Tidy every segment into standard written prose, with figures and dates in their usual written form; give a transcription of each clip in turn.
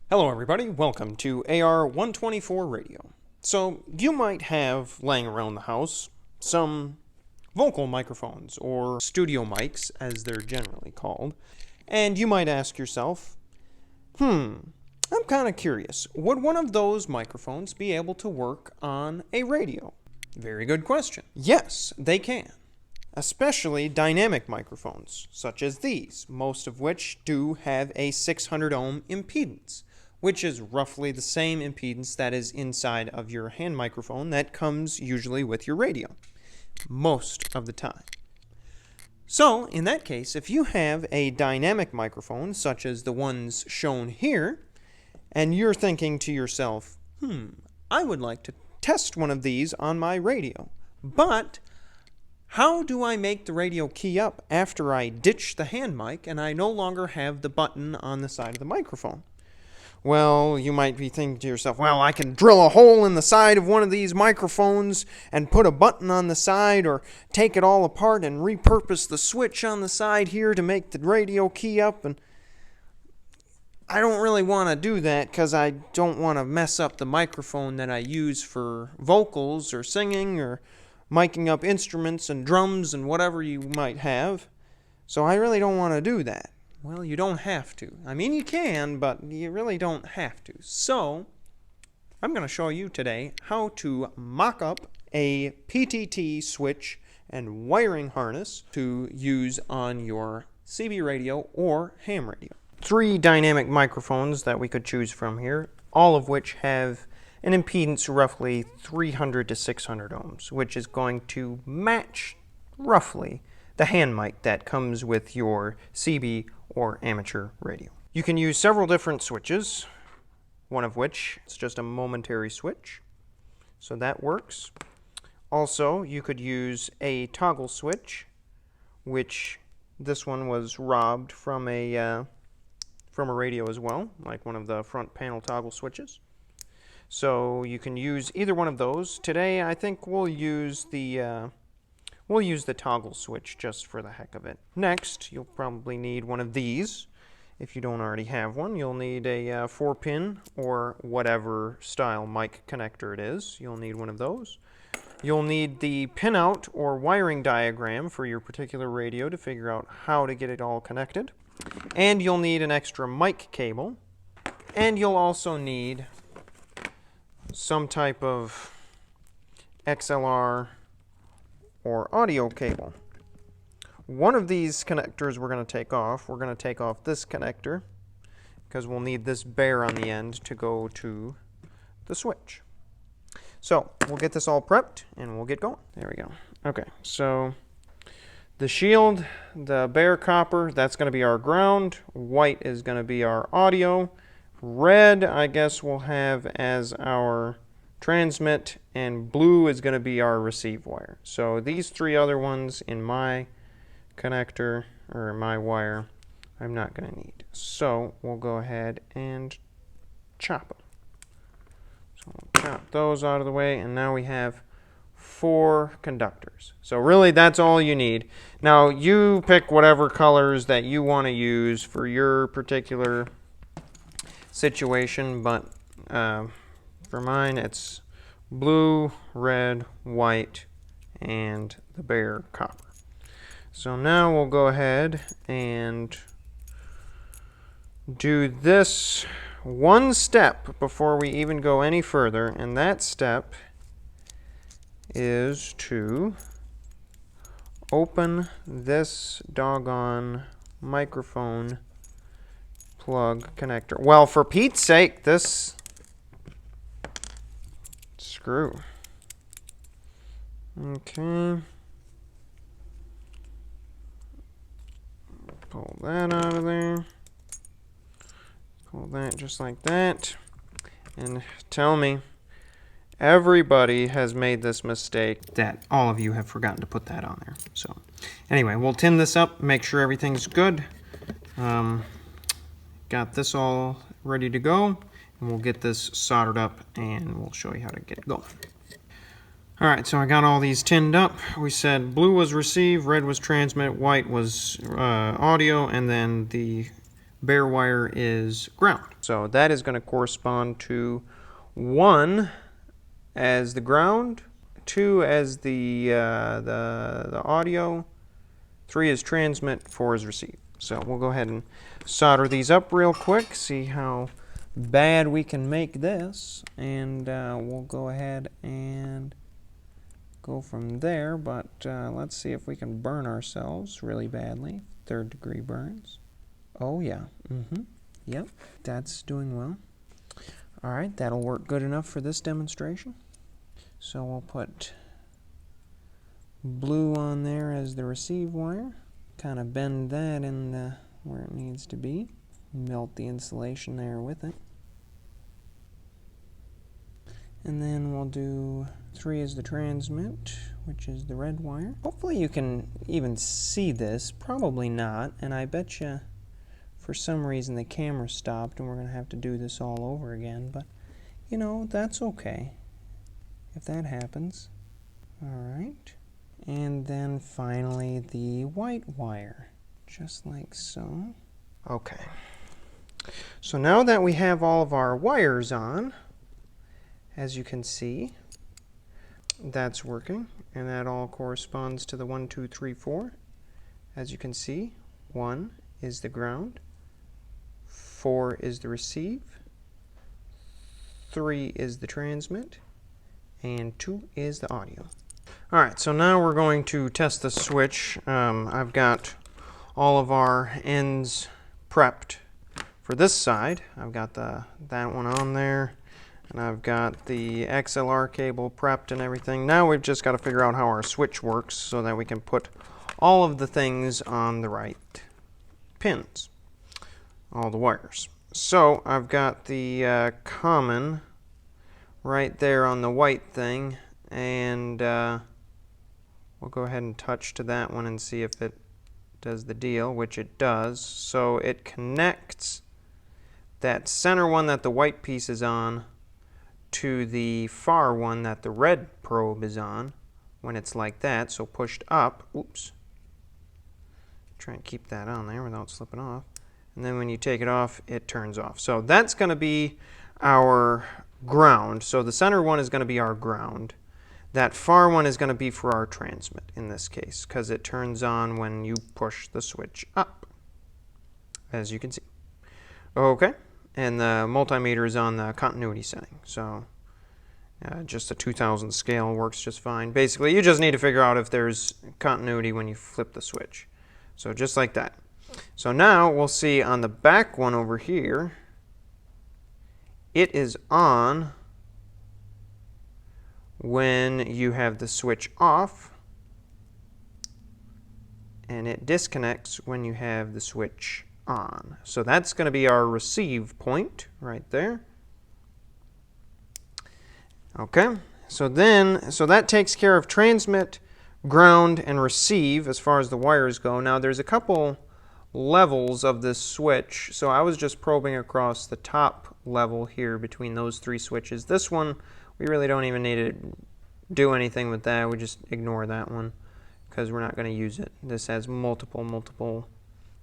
Hello everybody, welcome to AR124 Radio. So, you might have laying around the house some vocal microphones, or studio mics as they're generally called, and you might ask yourself, I'm kind of curious, would one of those microphones be able to work on a radio? Very good question. Yes, they can. Especially dynamic microphones, such as these, most of which do have a 600 ohm impedance, which is roughly the same impedance that is inside of your hand microphone that comes usually with your radio, most of the time. So, in that case, if you have a dynamic microphone, such as the ones shown here, and you're thinking to yourself, I would like to test one of these on my radio, but how do I make the radio key up after I ditch the hand mic and I no longer have the button on the side of the microphone? Well, you might be thinking to yourself, well, I can drill a hole in the side of one of these microphones and put a button on the side, or take it all apart and repurpose the switch on the side here to make the radio key up. And I don't really want to do that because I don't want to mess up the microphone that I use for vocals or singing or miking up instruments and drums and whatever you might have. So I really don't want to do that. Well, you don't have to. I mean, you can, but you really don't have to. So, I'm going to show you today how to mock up a PTT switch and wiring harness to use on your CB radio or ham radio. 3 dynamic microphones that we could choose from here, all of which have an impedance roughly 300 to 600 ohms, which is going to match roughly the hand mic that comes with your CB or amateur radio. You can use several different switches, one of which is just a momentary switch, so that works. Also, you could use a toggle switch, which this one was robbed from a radio as well, like one of the front panel toggle switches. So you can use either one of those. Today, I think we'll use the toggle switch just for the heck of it. Next, you'll probably need one of these. If you don't already have one, you'll need a 4-pin or whatever style mic connector it is. You'll need one of those. You'll need the pinout or wiring diagram for your particular radio to figure out how to get it all connected. And you'll need an extra mic cable. And you'll also need some type of XLR or audio cable. One of these connectors we're going to take off. We're going to take off this connector because we'll need this bare on the end to go to the switch. So we'll get this all prepped and we'll get going. There we go. Okay, so the shield, the bare copper, that's going to be our ground. White is going to be our audio. Red, I guess we'll have as our transmit, and blue is going to be our receive wire. So these 3 other ones in my connector, or my wire, I'm not going to need. So we'll go ahead and chop them. So we'll chop those out of the way, and now we have 4 conductors. So really that's all you need. Now you pick whatever colors that you want to use for your particular situation, but for mine it's blue, red, white, and the bare copper. So now we'll go ahead and do this one step before we even go any further, and that step is to open this doggone microphone plug connector. Well, for Pete's sake, this screw. Okay. Pull that out of there. Pull that just like that. And tell me, everybody has made this mistake that all of you have forgotten to put that on there. So anyway, we'll tin this up, make sure everything's good. Got this all ready to go, and we'll get this soldered up and we'll show you how to get it going. Alright, so I got all these tinned up. We said blue was receive, red was transmit, white was audio, and then the bare wire is ground. So that is going to correspond to 1 as the ground, 2 as the audio, 3 is transmit, 4 is receive. So we'll go ahead and solder these up real quick, see how bad we can make this, and we'll go ahead and go from there, but let's see if we can burn ourselves really badly. 3rd degree burns. Oh yeah, yep, that's doing well. Alright, that'll work good enough for this demonstration. So we'll put blue on there as the receive wire. Kind of bend that in where it needs to be. Melt the insulation there with it. And then we'll do 3 as the transmit, which is the red wire. Hopefully you can even see this. Probably not, and I bet you for some reason the camera stopped and we're going to have to do this all over again, but you know, that's okay if that happens. Alright, and then finally the white wire, just like so. Okay, so now that we have all of our wires on, as you can see, that's working, and that all corresponds to the 1, 2, 3, 4. As you can see, 1 is the ground, 4 is the receive, 3 is the transmit, and 2 is the audio. Alright, so now we're going to test the switch. I've got all of our ends prepped for this side. I've got that one on there. And I've got the XLR cable prepped and everything. Now we've just got to figure out how our switch works so that we can put all of the things on the right pins, all the wires. So I've got the common right there on the white thing, and we'll go ahead and touch to that one and see if it does the deal, which it does. So it connects that center one that the white piece is on to the far one that the red probe is on when it's like that, so pushed up. Oops. Try and keep that on there without slipping off. And then when you take it off, it turns off. So that's going to be our ground. So the center one is going to be our ground. That far one is going to be for our transmit in this case, because it turns on when you push the switch up, as you can see. Okay. And the multimeter is on the continuity setting, so just a 2000 scale works just fine. Basically, you just need to figure out if there's continuity when you flip the switch. So just like that. So now we'll see on the back one over here, it is on when you have the switch off, and it disconnects when you have the switch on. So that's going to be our receive point right there. Okay, so that takes care of transmit, ground, and receive as far as the wires go. Now there's a couple levels of this switch, so I was just probing across the top level here between those 3 switches. This one, we really don't even need to do anything with that. We just ignore that one because we're not going to use it. This has multiple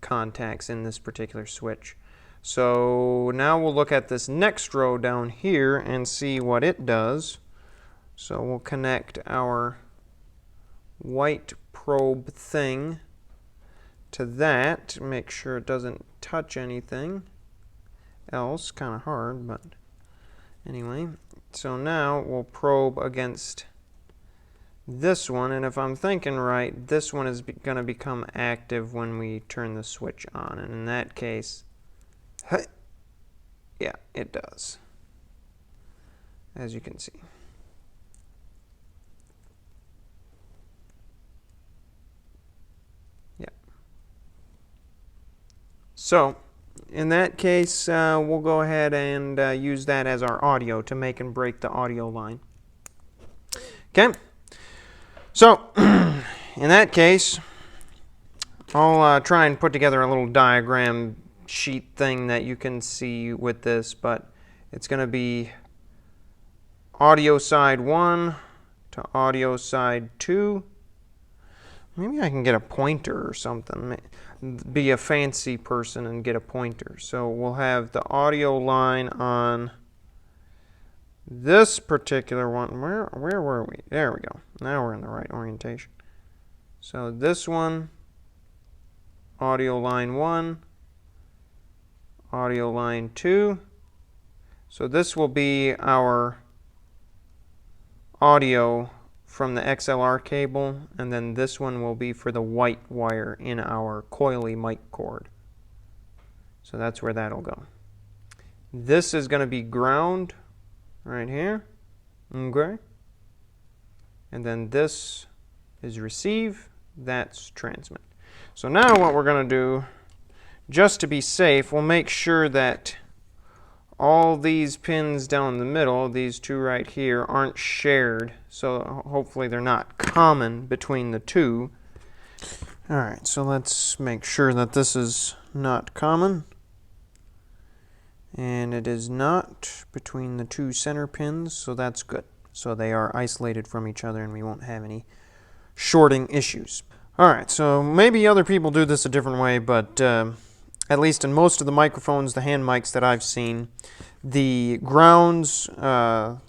contacts in this particular switch. So now we'll look at this next row down here and see what it does. So we'll connect our white probe thing to that, make sure it doesn't touch anything else. Kind of hard, but anyway. So now we'll probe against this one, and if I'm thinking right, this one is going to become active when we turn the switch on, and in that case, yeah, it does, as you can see. Yeah. So in that case, we'll go ahead and use that as our audio to make and break the audio line. Okay. So, in that case, I'll try and put together a little diagram sheet thing that you can see with this, but it's going to be audio side 1, to audio side 2. Maybe I can get a pointer or something. Be a fancy person and get a pointer. So we'll have the audio line on this particular one. Where were we? There we go. Now we're in the right orientation. So this one, audio line 1, audio line 2. So this will be our audio from the XLR cable, and then this one will be for the white wire in our coily mic cord. So that's where that'll go. This is going to be ground right here. Okay. And then this is receive, that's transmit. So now what we're going to do, just to be safe, we'll make sure that all these pins down the middle, these two right here, aren't shared. So hopefully they're not common between the two. Alright, so let's make sure that this is not common. And it is not between the two center pins, so that's good. So they are isolated from each other and we won't have any shorting issues. Alright, so maybe other people do this a different way, but at least in most of the microphones, the hand mics that I've seen, the grounds, the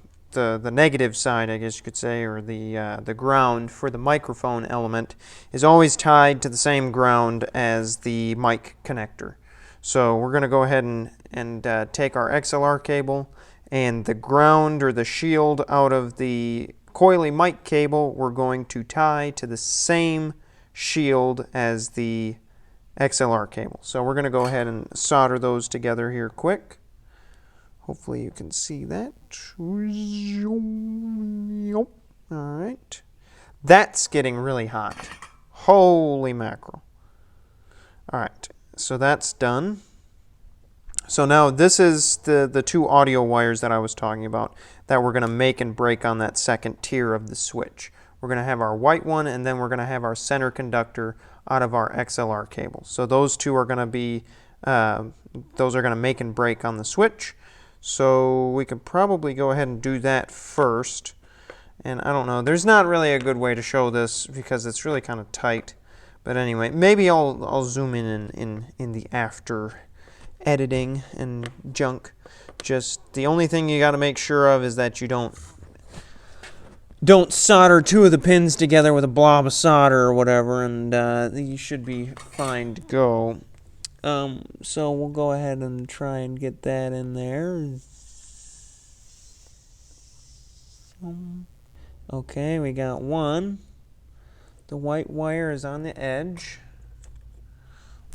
negative side, I guess you could say, or the ground for the microphone element is always tied to the same ground as the mic connector. So we're going to go ahead and take our XLR cable and the ground or the shield out of the coily mic cable we're going to tie to the same shield as the XLR cable. So we're going to go ahead and solder those together here quick. Hopefully you can see that. Alright. That's getting really hot. Holy mackerel. Alright, so that's done. So now this is the two audio wires that I was talking about that we're going to make and break on that second tier of the switch. We're going to have our white one, and then we're going to have our center conductor out of our XLR cable. So those two are going to be, those are going to make and break on the switch. So we could probably go ahead and do that first. And I don't know, there's not really a good way to show this because it's really kind of tight. But anyway, maybe I'll zoom in the after editing and junk. Just the only thing you got to make sure of is that you don't solder two of the pins together with a blob of solder or whatever, and you should be fine to go. So we'll go ahead and try and get that in there. Okay, we got one. The white wire is on the edge.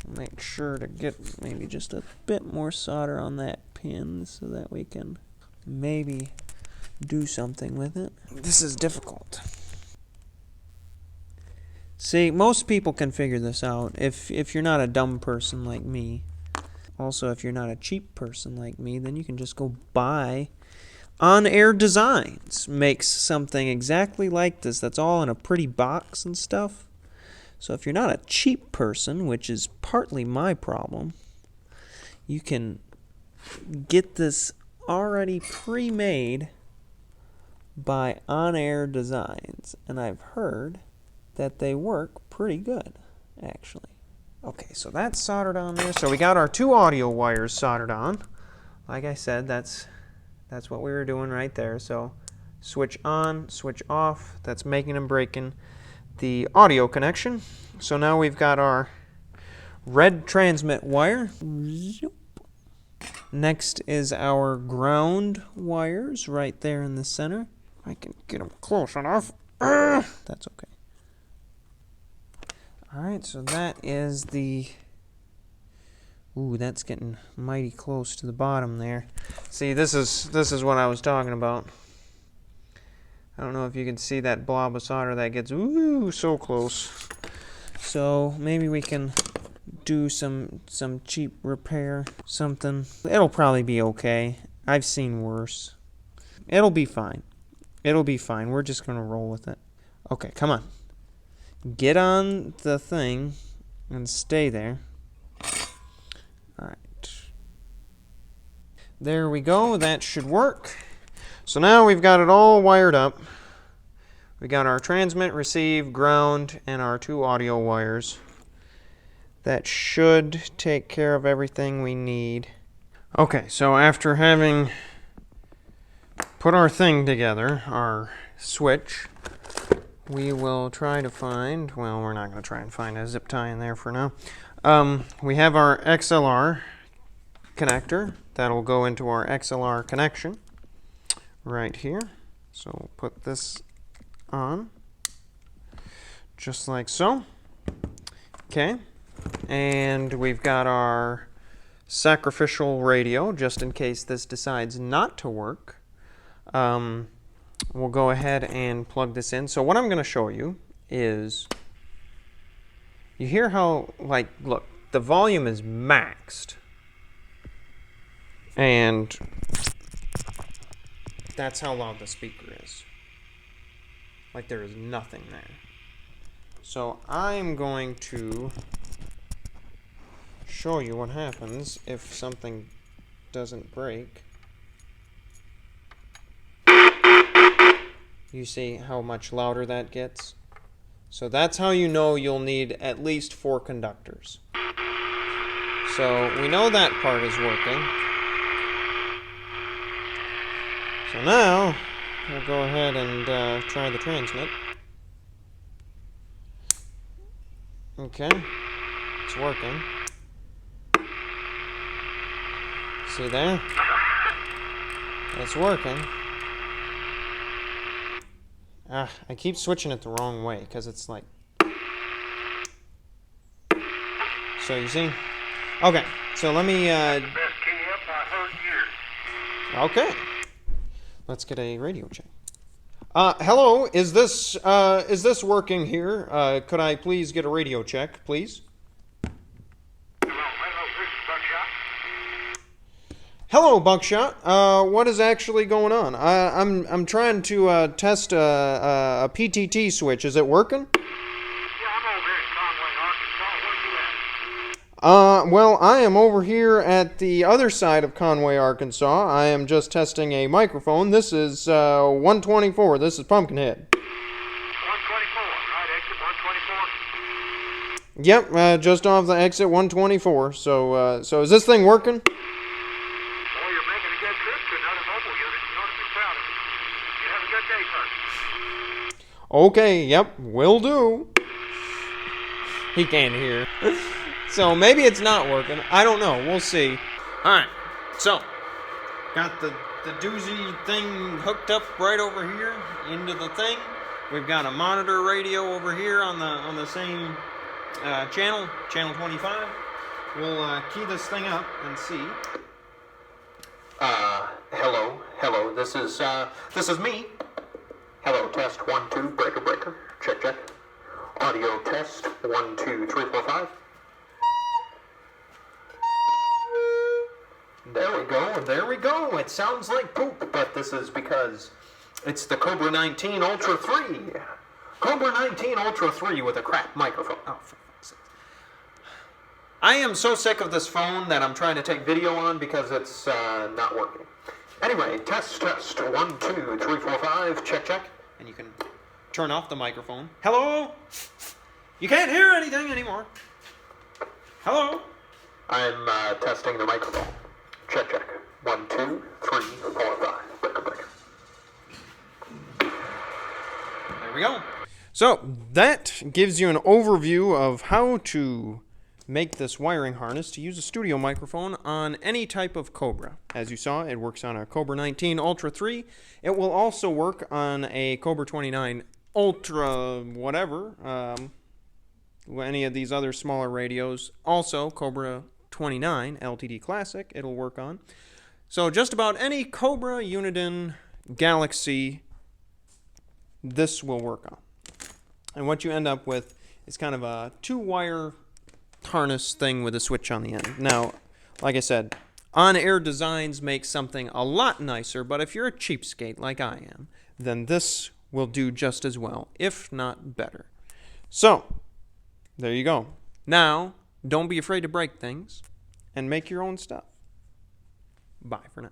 Make sure to get maybe just a bit more solder on that pin so that we can maybe do something with it. This is difficult. See, most people can figure this out if you're not a dumb person like me. Also, if you're not a cheap person like me, then you can just go buy On Air Designs. Makes something exactly like this that's all in a pretty box and stuff. So if you're not a cheap person, which is partly my problem, you can get this already pre-made by On Air Designs. And I've heard that they work pretty good, actually. Okay, so that's soldered on there. So we got our two audio wires soldered on. Like I said, that's what we were doing right there. So switch on, switch off. That's making and breaking the audio connection. So now we've got our red transmit wire. Next is our ground wires right there in the center. I can get them close enough. That's okay. Alright, so that is the... Ooh, that's getting mighty close to the bottom there. See, this is what I was talking about. I don't know if you can see that blob of solder that gets ooh so close. So maybe we can do some cheap repair, something. It'll probably be okay. I've seen worse. It'll be fine. It'll be fine. We're just gonna roll with it. Okay, come on. Get on the thing and stay there. Alright. There we go. That should work. So now we've got it all wired up. We got our transmit, receive, ground, and our 2 audio wires. That should take care of everything we need. Okay, so after having put our thing together, our switch, we will try to find, well, we're not going to try and find a zip tie in there for now. We have our XLR connector. That'll go into our XLR connection right here. So we'll put this on, just like so. Okay, and we've got our sacrificial radio, just in case this decides not to work. We'll go ahead and plug this in. So what I'm going to show you is, you hear how, like, look, the volume is maxed. And that's how loud the speaker is. Like, there is nothing there. So I'm going to show you what happens if something doesn't break. You see how much louder that gets? So that's how you know you'll need at least 4 conductors. So we know that part is working. So now we'll go ahead and try the transmit. Okay, it's working. See there? It's working. I keep switching it the wrong way because it's like... So you see? Okay, so let me... Okay. Let's get a radio check. Hello, is this working here? Could I please get a radio check, please? Hello, Buckshot. What is actually going on? I'm trying to test a PTT switch. Is it working? Yeah, I'm over here in Conway, Arkansas. Where are you at? Well, I am over here at the other side of Conway, Arkansas. I am just testing a microphone. This is 124. This is Pumpkinhead. 124, right? Exit 124. Yep, just off the exit 124. So is this thing working? Well, you're making a good trip to another mobile unit. You ought to be proud of it. You have a good day, sir. Okay, yep, will do. He can't hear. So maybe it's not working. I don't know. We'll see. Alright, so got the doozy thing hooked up right over here into the thing. We've got a monitor radio over here on the same channel 25. We'll key this thing up and see. Hello, this is me. Hello, test 1, 2, breaker, check. Audio test, 1, 2, 3, 4, 5. There we go. It sounds like poop, but this is because it's the Cobra 19 Ultra 3. Cobra 19 Ultra 3 with a crap microphone. Oh, for fuck's sake. I am so sick of this phone that I'm trying to take video on because it's not working. Anyway, test, 1, 2, 3, 4, 5, check. And you can turn off the microphone. Hello? You can't hear anything anymore. Hello? I'm testing the microphone. Check. 1, 2, 3, 4, 5. Breaker. There we go. So that gives you an overview of how to make this wiring harness to use a studio microphone on any type of Cobra. As you saw, it works on a Cobra 19 Ultra 3. It will also work on a Cobra 29 Ultra whatever, any of these other smaller radios. Also, Cobra 29 LTD Classic it'll work on. So just about any Cobra Uniden Galaxy this will work on. And what you end up with is kind of a 2-wire harness thing with a switch on the end. Now, like I said, On-Air Designs make something a lot nicer, but if you're a cheapskate like I am, then this will do just as well, if not better. So, there you go. Now, don't be afraid to break things and make your own stuff. Bye for now.